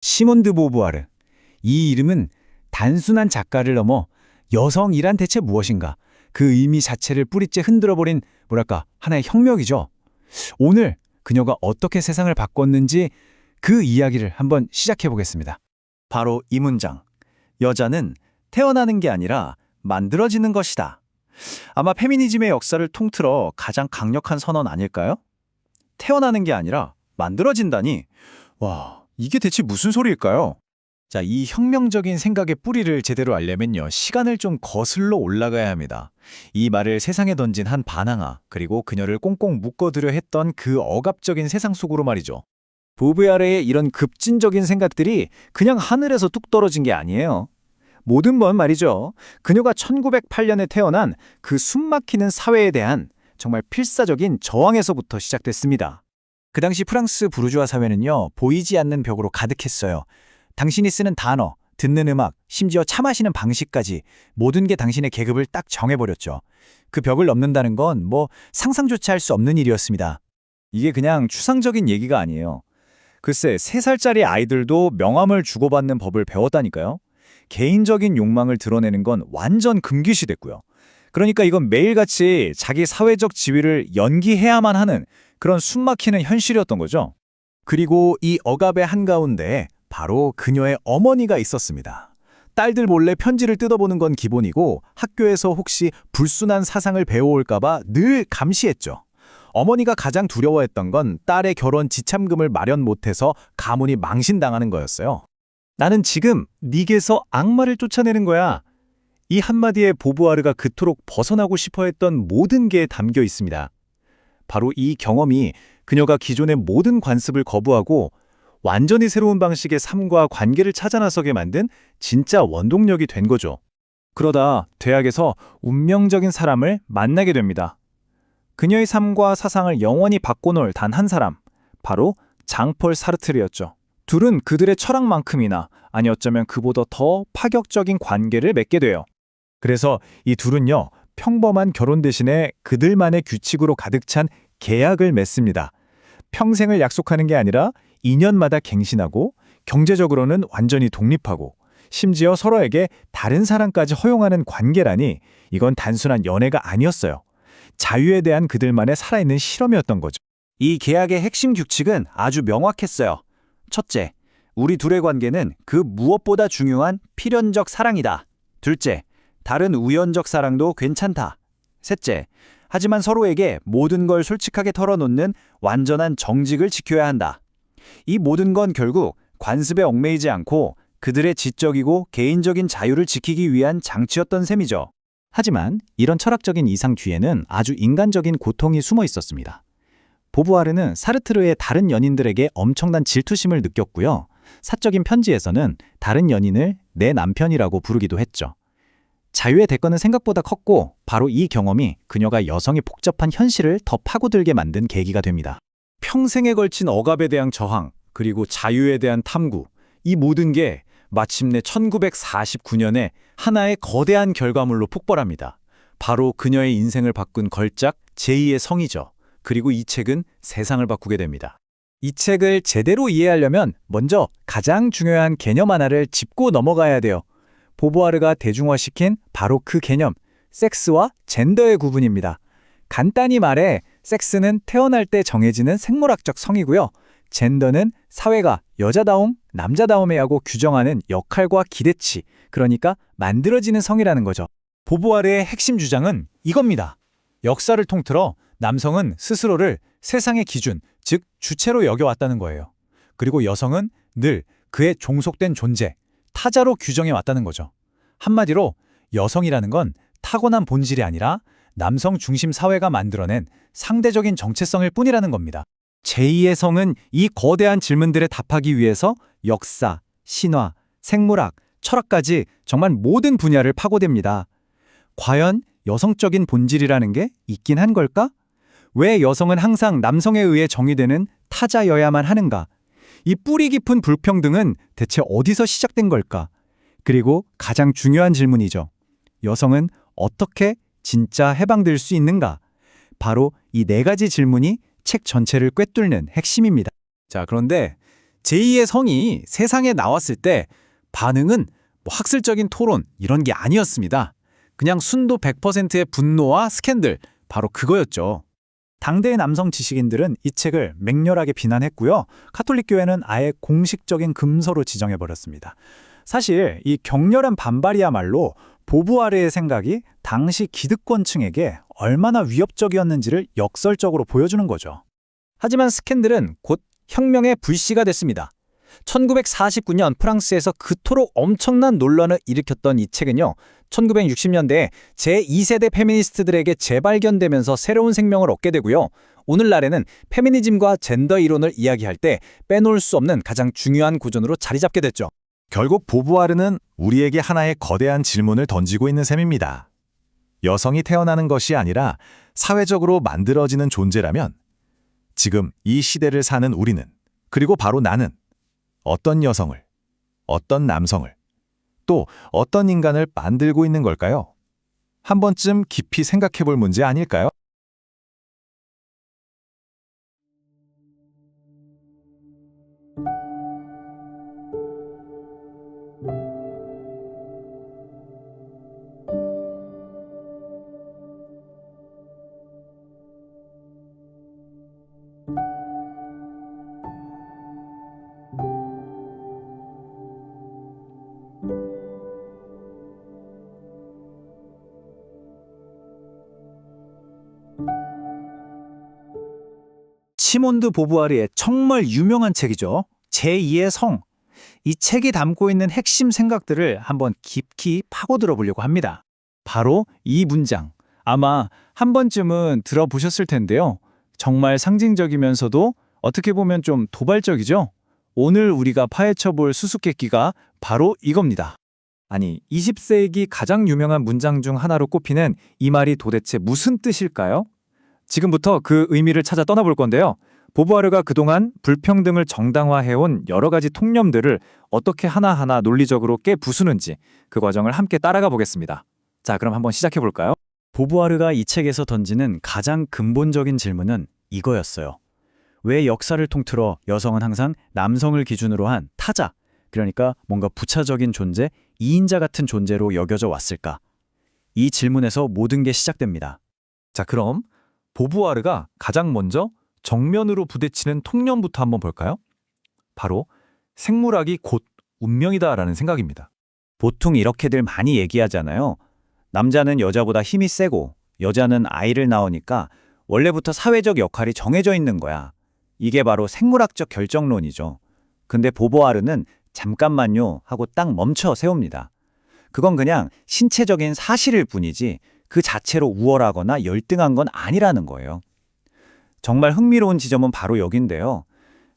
시몬 드 보부아르. 이 이름은 단순한 작가를 넘어 여성이란 대체 무엇인가? 그 의미 자체를 뿌리째 흔들어버린 뭐랄까 하나의 혁명이죠. 오늘 그녀가 어떻게 세상을 바꿨는지 그 이야기를 한번 시작해 보겠습니다. 바로 이 문장. 여자는 태어나는 게 아니라 만들어지는 것이다. 아마 페미니즘의 역사를 통틀어 가장 강력한 선언 아닐까요? 태어나는 게 아니라 만들어진다니. 와, 이게 대체 무슨 소리일까요? 자, 이 혁명적인 생각의 뿌리를 제대로 알려면요, 시간을 좀 거슬러 올라가야 합니다. 이 말을 세상에 던진 한 반항아, 그리고 그녀를 꽁꽁 묶어두려 했던 그 억압적인 세상 속으로 말이죠. 보부아르의 이런 급진적인 생각들이 그냥 하늘에서 뚝 떨어진 게 아니에요. 모든 건 말이죠. 그녀가 1908년에 태어난 그 숨막히는 사회에 대한 정말 필사적인 저항에서부터 시작됐습니다. 그 당시 프랑스 부르주아 사회는요, 보이지 않는 벽으로 가득했어요. 당신이 쓰는 단어, 듣는 음악, 심지어 차 마시는 방식까지 모든 게 당신의 계급을 딱 정해버렸죠. 그 벽을 넘는다는 건 상상조차 할 수 없는 일이었습니다. 이게 그냥 추상적인 얘기가 아니에요. 글쎄, 3살짜리 아이들도 명함을 주고받는 법을 배웠다니까요. 개인적인 욕망을 드러내는 건 완전 금기시됐고요. 그러니까 이건 매일같이 자기 사회적 지위를 연기해야만 하는 그런 숨막히는 현실이었던 거죠. 그리고 이 억압의 한가운데 바로 그녀의 어머니가 있었습니다. 딸들 몰래 편지를 뜯어보는 건 기본이고 학교에서 혹시 불순한 사상을 배워올까봐 늘 감시했죠. 어머니가 가장 두려워했던 건 딸의 결혼 지참금을 마련 못해서 가문이 망신당하는 거였어요. 나는 지금 네게서 악마를 쫓아내는 거야. 이 한마디에 보부아르가 그토록 벗어나고 싶어했던 모든 게 담겨 있습니다. 바로 이 경험이 그녀가 기존의 모든 관습을 거부하고 완전히 새로운 방식의 삶과 관계를 찾아 나서게 만든 진짜 원동력이 된 거죠. 그러다 대학에서 운명적인 사람을 만나게 됩니다. 그녀의 삶과 사상을 영원히 바꿔놓을 단 한 사람, 바로 장폴 사르트르였죠. 둘은 그들의 철학만큼이나, 아니 어쩌면 그보다 더 파격적인 관계를 맺게 돼요. 그래서 이 둘은요, 평범한 결혼 대신에 그들만의 규칙으로 가득 찬 계약을 맺습니다. 평생을 약속하는 게 아니라 2년마다 갱신하고, 경제적으로는 완전히 독립하고, 심지어 서로에게 다른 사람까지 허용하는 관계라니, 이건 단순한 연애가 아니었어요. 자유에 대한 그들만의 살아있는 실험이었던 거죠. 이 계약의 핵심 규칙은 아주 명확했어요. 첫째, 우리 둘의 관계는 그 무엇보다 중요한 필연적 사랑이다. 둘째, 다른 우연적 사랑도 괜찮다. 셋째, 하지만 서로에게 모든 걸 솔직하게 털어놓는 완전한 정직을 지켜야 한다. 이 모든 건 결국 관습에 얽매이지 않고 그들의 지적이고 개인적인 자유를 지키기 위한 장치였던 셈이죠. 하지만 이런 철학적인 이상 뒤에는 아주 인간적인 고통이 숨어 있었습니다. 보부아르는 사르트르의 다른 연인들에게 엄청난 질투심을 느꼈고요. 사적인 편지에서는 다른 연인을 내 남편이라고 부르기도 했죠. 자유의 대가는 생각보다 컸고 바로 이 경험이 그녀가 여성의 복잡한 현실을 더 파고들게 만든 계기가 됩니다. 평생에 걸친 억압에 대한 저항, 그리고 자유에 대한 탐구, 이 모든 게 마침내 1949년에 하나의 거대한 결과물로 폭발합니다. 바로 그녀의 인생을 바꾼 걸작 제2의 성이죠. 그리고 이 책은 세상을 바꾸게 됩니다. 이 책을 제대로 이해하려면 먼저 가장 중요한 개념 하나를 짚고 넘어가야 돼요. 보부아르가 대중화시킨 바로 그 개념, 섹스와 젠더의 구분입니다. 간단히 말해 섹스는 태어날 때 정해지는 생물학적 성이고요. 젠더는 사회가 여자다움, 남자다움에 하고 규정하는 역할과 기대치, 그러니까 만들어지는 성이라는 거죠. 보부아르의 핵심 주장은 이겁니다. 역사를 통틀어 남성은 스스로를 세상의 기준, 즉 주체로 여겨왔다는 거예요. 그리고 여성은 늘 그에 종속된 존재, 타자로 규정해 왔다는 거죠. 한마디로 여성이라는 건 타고난 본질이 아니라 남성 중심 사회가 만들어낸 상대적인 정체성일 뿐이라는 겁니다. 제2의 성은 이 거대한 질문들에 답하기 위해서 역사, 신화, 생물학, 철학까지 정말 모든 분야를 파고듭니다. 과연 여성적인 본질이라는 게 있긴 한 걸까? 왜 여성은 항상 남성에 의해 정의되는 타자여야만 하는가? 이 뿌리 깊은 불평등은 대체 어디서 시작된 걸까? 그리고 가장 중요한 질문이죠. 여성은 어떻게 진짜 해방될 수 있는가? 바로 이 4가지 질문이 책 전체를 꿰뚫는 핵심입니다. 자, 그런데 제2의 성이 세상에 나왔을 때 반응은 학술적인 토론 이런 게 아니었습니다. 그냥 순도 100%의 분노와 스캔들, 바로 그거였죠. 당대의 남성 지식인들은 이 책을 맹렬하게 비난했고요. 카톨릭 교회는 아예 공식적인 금서로 지정해버렸습니다. 사실 이 격렬한 반발이야말로 보부아르의 생각이 당시 기득권층에게 얼마나 위협적이었는지를 역설적으로 보여주는 거죠. 하지만 스캔들은 곧 혁명의 불씨가 됐습니다. 1949년 프랑스에서 그토록 엄청난 논란을 일으켰던 이 책은요, 1960년대에 제2세대 페미니스트들에게 재발견되면서 새로운 생명을 얻게 되고요. 오늘날에는 페미니즘과 젠더 이론을 이야기할 때 빼놓을 수 없는 가장 중요한 고전으로 자리 잡게 됐죠. 결국 보부아르는 우리에게 하나의 거대한 질문을 던지고 있는 셈입니다. 여성이 태어나는 것이 아니라 사회적으로 만들어지는 존재라면 지금 이 시대를 사는 우리는, 그리고 바로 나는 어떤 여성을, 어떤 남성을, 또 어떤 인간을 만들고 있는 걸까요? 한 번쯤 깊이 생각해 볼 문제 아닐까요? 시몬드 보부아르의 정말 유명한 책이죠. 제2의 성. 이 책이 담고 있는 핵심 생각들을 한번 깊이 파고들어 보려고 합니다. 바로 이 문장. 아마 한 번쯤은 들어보셨을 텐데요. 정말 상징적이면서도 어떻게 보면 좀 도발적이죠? 오늘 우리가 파헤쳐 볼 수수께끼가 바로 이겁니다. 아니, 20세기 가장 유명한 문장 중 하나로 꼽히는 이 말이 도대체 무슨 뜻일까요? 지금부터 그 의미를 찾아 떠나볼 건데요. 보부아르가 그동안 불평등을 정당화해온 여러 가지 통념들을 어떻게 하나하나 논리적으로 깨부수는지 그 과정을 함께 따라가 보겠습니다. 자, 그럼 한번 시작해 볼까요? 보부아르가 이 책에서 던지는 가장 근본적인 질문은 이거였어요. 왜 역사를 통틀어 여성은 항상 남성을 기준으로 한 타자, 그러니까 뭔가 부차적인 존재, 이인자 같은 존재로 여겨져 왔을까? 이 질문에서 모든 게 시작됩니다. 자, 그럼 보부아르가 가장 먼저 정면으로 부딪히는 통념부터 한번 볼까요? 바로 생물학이 곧 운명이다라는 생각입니다. 보통 이렇게들 많이 얘기하잖아요. 남자는 여자보다 힘이 세고 여자는 아이를 낳으니까 원래부터 사회적 역할이 정해져 있는 거야. 이게 바로 생물학적 결정론이죠. 근데 보부아르는 잠깐만요 하고 딱 멈춰 세웁니다. 그건 그냥 신체적인 사실일 뿐이지 그 자체로 우월하거나 열등한 건 아니라는 거예요. 정말 흥미로운 지점은 바로 여긴데요.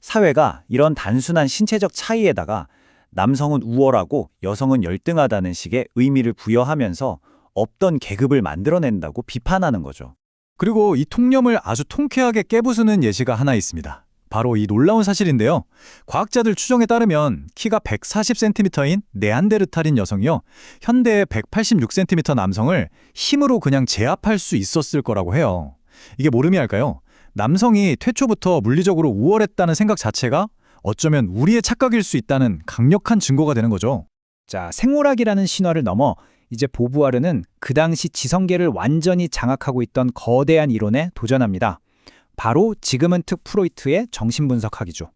사회가 이런 단순한 신체적 차이에다가 남성은 우월하고 여성은 열등하다는 식의 의미를 부여하면서 없던 계급을 만들어낸다고 비판하는 거죠. 그리고 이 통념을 아주 통쾌하게 깨부수는 예시가 하나 있습니다. 바로 이 놀라운 사실인데요. 과학자들 추정에 따르면 키가 140cm인 네안데르탈인 여성이요, 현대의 186cm 남성을 힘으로 그냥 제압할 수 있었을 거라고 해요. 이게 뭘 의미할까요? 남성이 태초부터 물리적으로 우월했다는 생각 자체가 어쩌면 우리의 착각일 수 있다는 강력한 증거가 되는 거죠. 자, 생물학이라는 신화를 넘어 이제 보부아르는 그 당시 지성계를 완전히 장악하고 있던 거대한 이론에 도전합니다. 바로 지그문트 프로이트의 정신분석학이죠.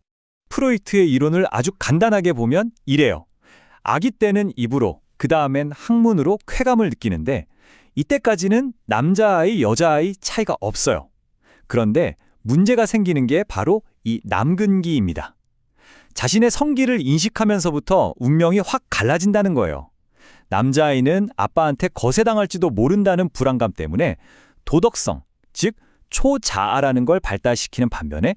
프로이트의 이론을 아주 간단하게 보면 이래요. 아기 때는 입으로, 그 다음엔 학문으로 쾌감을 느끼는데 이때까지는 남자아이, 여자아이 차이가 없어요. 그런데 문제가 생기는 게 바로 이 남근기입니다. 자신의 성기를 인식하면서부터 운명이 확 갈라진다는 거예요. 남자아이는 아빠한테 거세당할지도 모른다는 불안감 때문에 도덕성, 즉 초자아라는 걸 발달시키는 반면에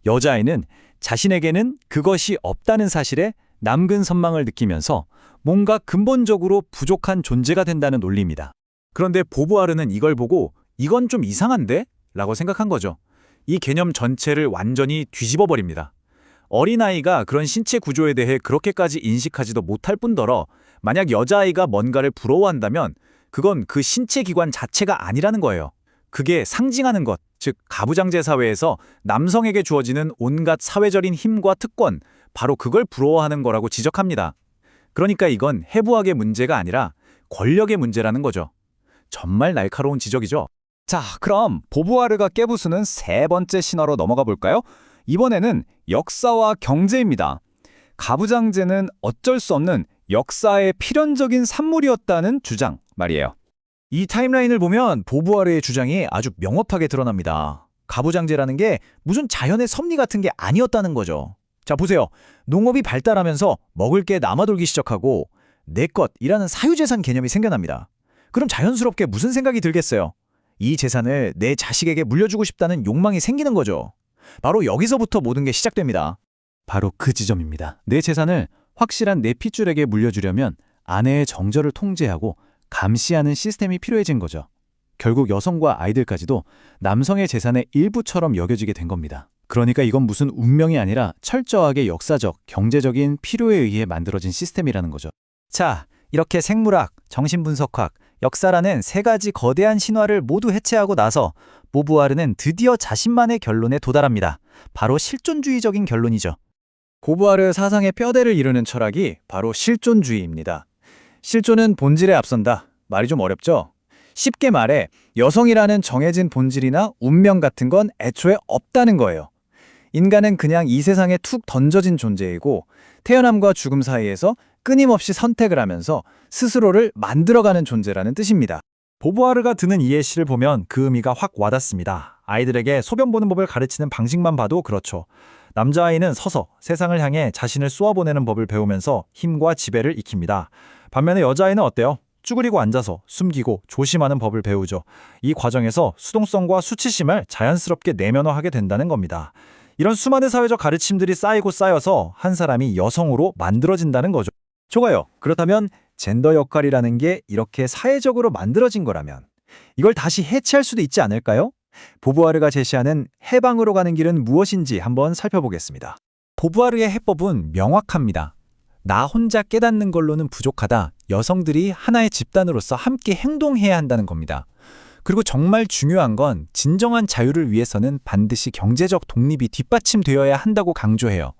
여자아이는 자신에게는 그것이 없다는 사실에 남근 선망을 느끼면서 뭔가 근본적으로 부족한 존재가 된다는 논리입니다. 그런데 보부아르는 이걸 보고 이건 좀 이상한데? 라고 생각한 거죠. 이 개념 전체를 완전히 뒤집어 버립니다. 어린아이가 그런 신체 구조에 대해 그렇게까지 인식하지도 못할 뿐더러 만약 여자아이가 뭔가를 부러워한다면 그건 그 신체 기관 자체가 아니라는 거예요. 그게 상징하는 것, 즉 가부장제 사회에서 남성에게 주어지는 온갖 사회적인 힘과 특권, 바로 그걸 부러워하는 거라고 지적합니다. 그러니까 이건 해부학의 문제가 아니라 권력의 문제라는 거죠. 정말 날카로운 지적이죠. 자, 그럼 보부아르가 깨부수는 세 번째 신화로 넘어가 볼까요? 이번에는 역사와 경제입니다. 가부장제는 어쩔 수 없는 역사의 필연적인 산물이었다는 주장 말이에요. 이 타임라인을 보면 보부아르의 주장이 아주 명확하게 드러납니다. 가부장제라는 게 무슨 자연의 섭리 같은 게 아니었다는 거죠. 자, 보세요. 농업이 발달하면서 먹을 게 남아돌기 시작하고 내 것이라는 사유재산 개념이 생겨납니다. 그럼 자연스럽게 무슨 생각이 들겠어요? 이 재산을 내 자식에게 물려주고 싶다는 욕망이 생기는 거죠. 바로 여기서부터 모든 게 시작됩니다. 바로 그 지점입니다. 내 재산을 확실한 내 핏줄에게 물려주려면 아내의 정절을 통제하고 감시하는 시스템이 필요해진 거죠. 결국 여성과 아이들까지도 남성의 재산의 일부처럼 여겨지게 된 겁니다. 그러니까 이건 무슨 운명이 아니라 철저하게 역사적, 경제적인 필요에 의해 만들어진 시스템이라는 거죠. 자, 이렇게 생물학, 정신분석학, 역사라는 세 가지 거대한 신화를 모두 해체하고 나서 보부아르는 드디어 자신만의 결론에 도달합니다. 바로 실존주의적인 결론이죠. 보부아르 사상의 뼈대를 이루는 철학이 바로 실존주의입니다. 실존은 본질에 앞선다. 말이 좀 어렵죠? 쉽게 말해 여성이라는 정해진 본질이나 운명 같은 건 애초에 없다는 거예요. 인간은 그냥 이 세상에 툭 던져진 존재이고 태어남과 죽음 사이에서 끊임없이 선택을 하면서 스스로를 만들어가는 존재라는 뜻입니다. 보부아르가 드는 이 예시를 보면 그 의미가 확 와닿습니다. 아이들에게 소변 보는 법을 가르치는 방식만 봐도 그렇죠. 남자아이는 서서 세상을 향해 자신을 쏘아보내는 법을 배우면서 힘과 지배를 익힙니다. 반면에 여자아이는 어때요? 쭈그리고 앉아서 숨기고 조심하는 법을 배우죠. 이 과정에서 수동성과 수치심을 자연스럽게 내면화하게 된다는 겁니다. 이런 수많은 사회적 가르침들이 쌓이고 쌓여서 한 사람이 여성으로 만들어진다는 거죠. 좋아요. 그렇다면 젠더 역할이라는 게 이렇게 사회적으로 만들어진 거라면 이걸 다시 해체할 수도 있지 않을까요? 보부아르가 제시하는 해방으로 가는 길은 무엇인지 한번 살펴보겠습니다. 보부아르의 해법은 명확합니다. 나 혼자 깨닫는 걸로는 부족하다. 여성들이 하나의 집단으로서 함께 행동해야 한다는 겁니다. 그리고 정말 중요한 건 진정한 자유를 위해서는 반드시 경제적 독립이 뒷받침되어야 한다고 강조해요.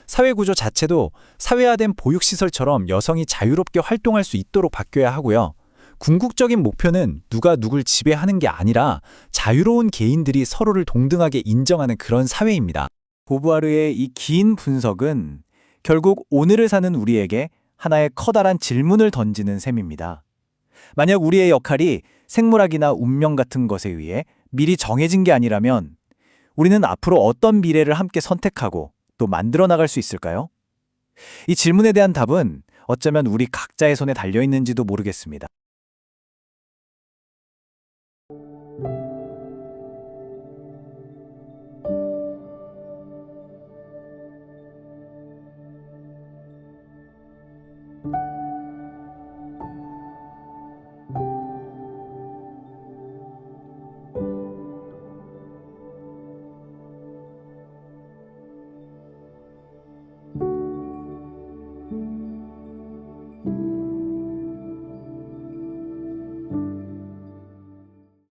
사회구조 자체도 사회화된 보육시설처럼 여성이 자유롭게 활동할 수 있도록 바뀌어야 하고요. 궁극적인 목표는 누가 누굴 지배하는 게 아니라 자유로운 개인들이 서로를 동등하게 인정하는 그런 사회입니다. 보부아르의 이 긴 분석은 결국 오늘을 사는 우리에게 하나의 커다란 질문을 던지는 셈입니다. 만약 우리의 역할이 생물학이나 운명 같은 것에 의해 미리 정해진 게 아니라면 우리는 앞으로 어떤 미래를 함께 선택하고 또 만들어 나갈 수 있을까요? 이 질문에 대한 답은 어쩌면 우리 각자의 손에 달려 있는지도 모르겠습니다.